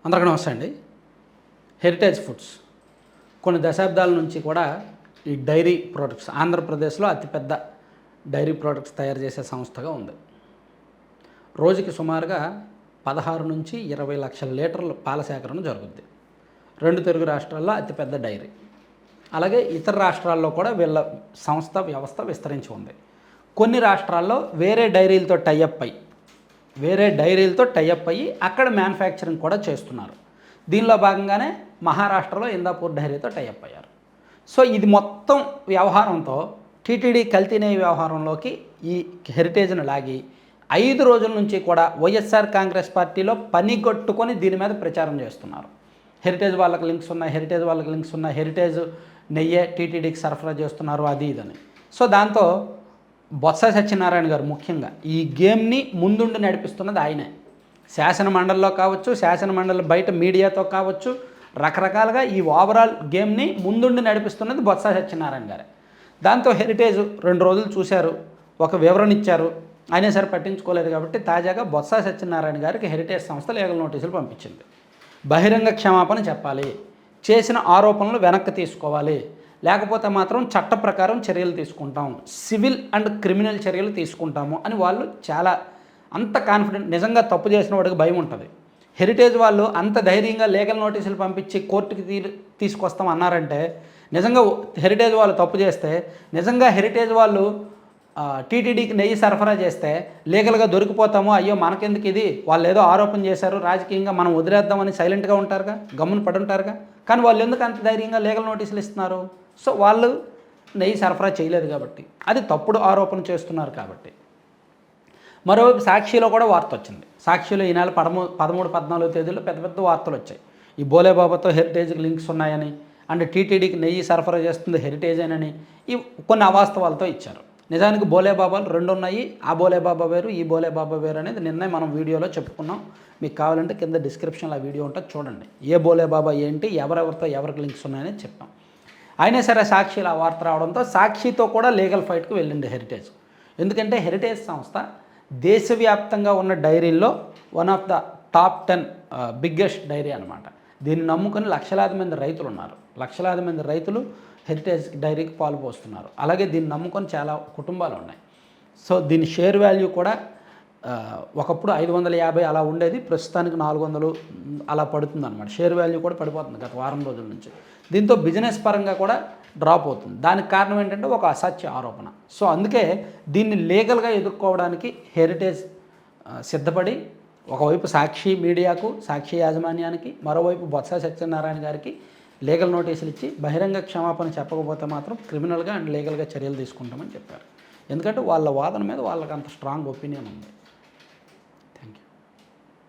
అందరికీ నమస్తే అండి. హెరిటేజ్ ఫుడ్స్ కొన్ని దశాబ్దాల నుంచి కూడా ఈ డైరీ ప్రోడక్ట్స్ ఆంధ్రప్రదేశ్లో అతిపెద్ద డైరీ ప్రోడక్ట్స్ తయారు చేసే సంస్థగా ఉంది. రోజుకి సుమారుగా 16 నుంచి 20 లక్షల లీటర్ల పాల సేకరణ జరుగుద్ది. 2 తెలుగు రాష్ట్రాల్లో అతిపెద్ద డైరీ. అలాగే ఇతర రాష్ట్రాల్లో కూడా వీళ్ళ సంస్థ వ్యవస్థ విస్తరించి ఉంది. కొన్ని రాష్ట్రాల్లో వేరే డైరీలతో టైఅప్ అయ్యి అక్కడ మ్యానుఫ్యాక్చరింగ్ కూడా చేస్తున్నారు. దీనిలో భాగంగానే మహారాష్ట్రలో ఇందాపూర్ డైరీతో టైఅప్ అయ్యారు. సో ఇది మొత్తం వ్యవహారంతో టీటీడీ కల్తీ నెయ్యి వ్యవహారంలోకి ఈ హెరిటేజ్ను లాగి 5 రోజుల నుంచి కూడా వైఎస్ఆర్ కాంగ్రెస్ పార్టీలో పనిగట్టుకొని దీని మీద ప్రచారం చేస్తున్నారు. హెరిటేజ్ వాళ్ళకి లింక్స్ ఉన్నాయి, హెరిటేజ్ నెయ్యే టీటీడీకి సరఫరా చేస్తున్నారు, అది ఇదని. సో దాంతో బొత్స సత్యనారాయణ గారు ముఖ్యంగా ఈ గేమ్ని ముందుండి నడిపిస్తున్నది ఆయనే. శాసన మండలిలో కావచ్చు, శాసన మండలి బయట మీడియాతో కావచ్చు, రకరకాలుగా ఈ ఓవరాల్ గేమ్ని ముందుండి నడిపిస్తున్నది బొత్స సత్యనారాయణ గారే. దాంతో హెరిటేజ్ 2 రోజులు చూశారు, ఒక వివరణ ఇచ్చారు, అయినా సరే పట్టించుకోలేదు. కాబట్టి తాజాగా బొత్స సత్యనారాయణ గారికి హెరిటేజ్ సంస్థ లీగల్ నోటీసులు పంపించింది. బహిరంగ క్షమాపణ చెప్పాలి, చేసిన ఆరోపణలు వెనక్కి తీసుకోవాలి, లేకపోతే మాత్రం చట్ట ప్రకారం చర్యలు తీసుకుంటాం, సివిల్ అండ్ క్రిమినల్ చర్యలు తీసుకుంటాము అని వాళ్ళు చాలా అంత కాన్ఫిడెంట్. నిజంగా తప్పు చేసిన వాడికి భయం ఉంటుంది. హెరిటేజ్ వాళ్ళు అంత ధైర్యంగా లీగల్ నోటీసులు పంపించి కోర్టుకి తీసుకొస్తాం అన్నారంటే నిజంగా హెరిటేజ్ వాళ్ళు తప్పు చేస్తే, నిజంగా హెరిటేజ్ వాళ్ళు టీటీడీకి నెయ్యి సరఫరా చేస్తే లీగల్గా దొరికిపోతాము, అయ్యో మనకెందుకు ఇది, వాళ్ళు ఏదో ఆరోపణ చేశారు రాజకీయంగా మనం వదిలేద్దామని సైలెంట్గా ఉంటారుగా, గమ్మున పడి ఉంటారుగా. కానీ వాళ్ళు ఎందుకు అంత ధైర్యంగా లీగల్ నోటీసులు ఇస్తున్నారు? సో వాళ్ళు నెయ్యి సరఫరా చేయలేదు కాబట్టి, అది తప్పుడు ఆరోపణ చేస్తున్నారు కాబట్టి. మరోవైపు సాక్షిలో కూడా వార్త వచ్చింది. సాక్షిలో ఈ నెల 13-14 తేదీలో పెద్ద పెద్ద వార్తలు వచ్చాయి. ఈ బోలేబాబాతో హెరిటేజ్కి లింక్స్ ఉన్నాయని, అండ్ టీటీడీకి నెయ్యి సరఫరా చేస్తుంది హెరిటేజేనని ఈ కొన్ని అవాస్తవాలతో ఇచ్చారు. నిజానికి బోలేబాబాలు 2 ఉన్నాయి. ఆ బోలేబాబా వేరు, ఈ బోలేబాబా వేరు అనేది నిన్నే మనం వీడియోలో చెప్పుకున్నాం. మీకు కావాలంటే కింద డిస్క్రిప్షన్లో ఆ వీడియో ఉంటుంది, చూడండి. ఏ బోలేబాబా ఏంటి, ఎవరెవరితో ఎవరికి లింక్స్ ఉన్నాయని చెప్పాం. అయినా సరే సాక్షిలో ఆ వార్త రావడంతో సాక్షితో కూడా లీగల్ ఫైట్కి వెళ్ళింది హెరిటేజ్. ఎందుకంటే హెరిటేజ్ సంస్థ దేశవ్యాప్తంగా ఉన్న డైరీల్లో one of the top 10 biggest dairy అనమాట. దీన్ని నమ్ముకొని లక్షలాది మంది రైతులు ఉన్నారు. లక్షలాది మంది రైతులు హెరిటేజ్ డైరీకి పాలు పోస్తున్నారు. అలాగే దీన్ని నమ్ముకొని చాలా కుటుంబాలు ఉన్నాయి. సో దీని షేర్ వాల్యూ కూడా ఒకప్పుడు 550 అలా ఉండేది, ప్రస్తుతానికి 400 అలా పడుతుంది అనమాట. షేర్ వాల్యూ కూడా పడిపోతుంది గత వారం రోజుల నుంచి. దీంతో బిజినెస్ పరంగా కూడా డ్రాప్ అవుతుంది. దానికి కారణం ఏంటంటే ఒక అసత్య ఆరోపణ. సో అందుకే దీన్ని లీగల్గా ఎదుర్కోవడానికి హెరిటేజ్ సిద్ధపడి ఒకవైపు సాక్షి మీడియాకు, సాక్షి యాజమాన్యానికి, మరోవైపు బొత్స సత్యనారాయణ గారికి లీగల్ నోటీసులు ఇచ్చి బహిరంగ క్షమాపణ చెప్పకపోతే మాత్రం క్రిమినల్గా అండ్ లీగల్గా చర్యలు తీసుకుంటామని చెప్పారు. ఎందుకంటే వాళ్ళ వాదన మీద వాళ్ళకి అంత స్ట్రాంగ్ ఒపీనియన్ ఉంది.